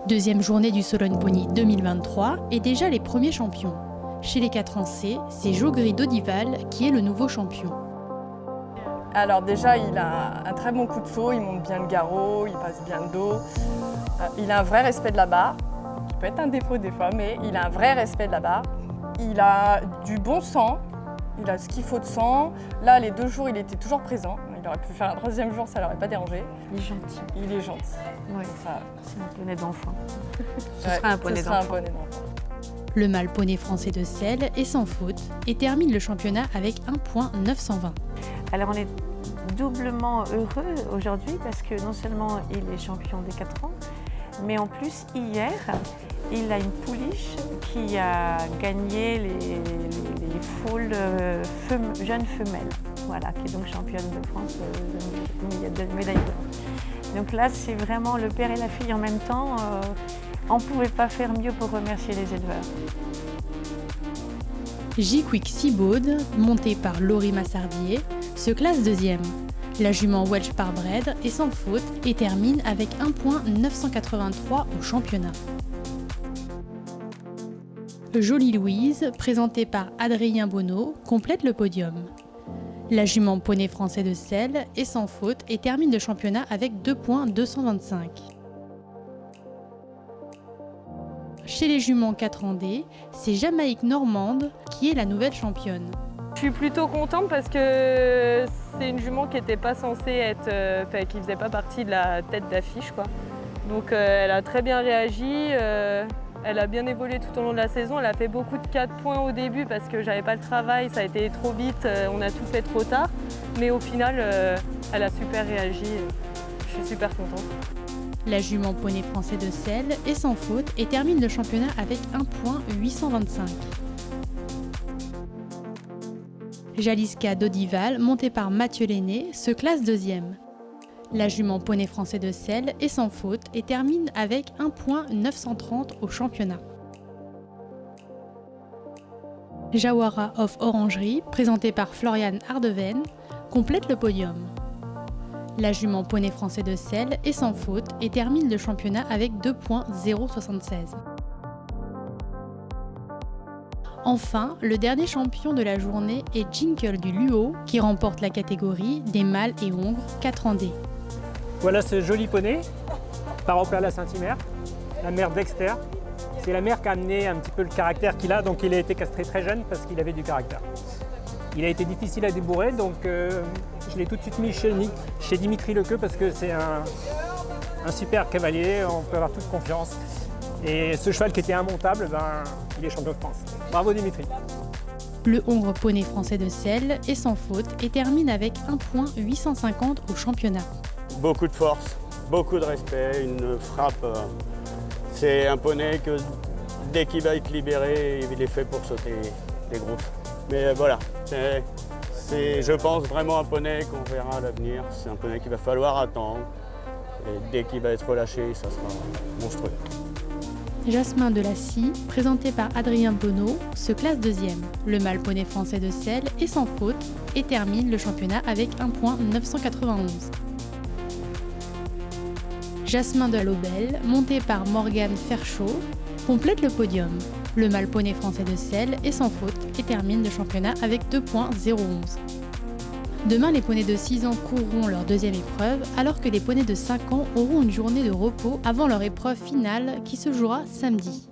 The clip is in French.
Deuxième journée du Sologne Pony 2023 et déjà les premiers champions. Chez les 4 ans C, c'est Jogri d'Audival qui est le nouveau champion. Alors déjà, il a un très bon coup de saut, il monte bien le garrot, il passe bien le dos. Il a un vrai respect de la barre, qui peut être un défaut des fois, mais il a un vrai respect de la barre. Il a du bon sang, il a ce qu'il faut de sang. Là, les 2 jours, il était toujours présent. Il aurait pu faire un 3e jour, ça ne l'aurait pas dérangé. Il est gentil. Il est gentil. Oui, Ça, c'est un poney d'enfant. Ce ouais, sera un poney ce sera un d'enfant. poney d'enfant. Le mâle poney français de Celle est sans faute et termine le championnat avec 1,920. Alors on est doublement heureux aujourd'hui parce que non seulement il est champion des 4 ans, mais en plus hier, il a une pouliche qui a gagné les foules jeunes femelles, voilà, qui est donc championne de France de médaille d'or. Donc là, c'est vraiment le père et la fille en même temps. On ne pouvait pas faire mieux pour remercier les éleveurs. J-Quick Seaboard, montée par Laurie Massardier, se classe 2e. La jument Welsh Parbred est sans faute et termine avec 1,983 au championnat. Jolie Louise, présentée par Adrien Bonneau, complète le podium. La jument poney français de Celle est sans faute et termine le championnat avec 2,225. Chez les juments 4 ans D, c'est Jamaïque Normande qui est la nouvelle championne. Je suis plutôt contente parce que c'est une jument qui n'était pas censée être, qui ne faisait pas partie de la tête d'affiche, quoi. Donc elle a très bien réagi, elle a bien évolué tout au long de la saison. Elle a fait beaucoup de 4 points au début parce que j'avais pas le travail, ça a été trop vite, on a tout fait trop tard. Mais au final, elle a super réagi, je suis super contente. La jument poney français de Celle est sans faute et termine le championnat avec 1,825. Jaliska d'Audival, montée par Mathieu Lenné, se classe 2e. La jument poney français de Celle est sans faute et termine avec 1,930 au championnat. Jawara of Orangerie, présentée par Florian Hardeven, complète le podium. La jument poney français de Celle est sans faute et termine le championnat avec 2,076. Enfin, le dernier champion de la journée est Jinkle du Luo qui remporte la catégorie des mâles et hongres 4 ans D. Voilà ce joli poney, par Perla Saint-Himer, la mère Dexter. C'est la mère qui a amené un petit peu le caractère qu'il a, donc il a été castré très jeune parce qu'il avait du caractère. Il a été difficile à débourrer, donc je l'ai tout de suite mis chez Dimitri Lequeux parce que c'est un super cavalier, on peut avoir toute confiance. Et ce cheval qui était immontable, il est champion de France. Bravo Dimitri. Le hongre poney français de Celle est sans faute et termine avec 1,850 au championnat. Beaucoup de force, beaucoup de respect, une frappe. C'est un poney que dès qu'il va être libéré, il est fait pour sauter les groupes. Mais voilà, c'est je pense vraiment un poney qu'on verra à l'avenir. C'est un poney qu'il va falloir attendre. Et dès qu'il va être relâché, ça sera monstrueux. Jasmin de la Scie, présenté par Adrien Bonneau, se classe 2e. Le mâle poney français de Celle est sans faute et termine le championnat avec 1,991. Jasmin de la Lobel, monté par Morgane Ferchaud, complète le podium. Le mâle poney français de Celle est sans faute et termine le championnat avec 2,011. Demain, les poneys de 6 ans courront leur 2e épreuve, alors que les poneys de 5 ans auront une journée de repos avant leur épreuve finale qui se jouera samedi.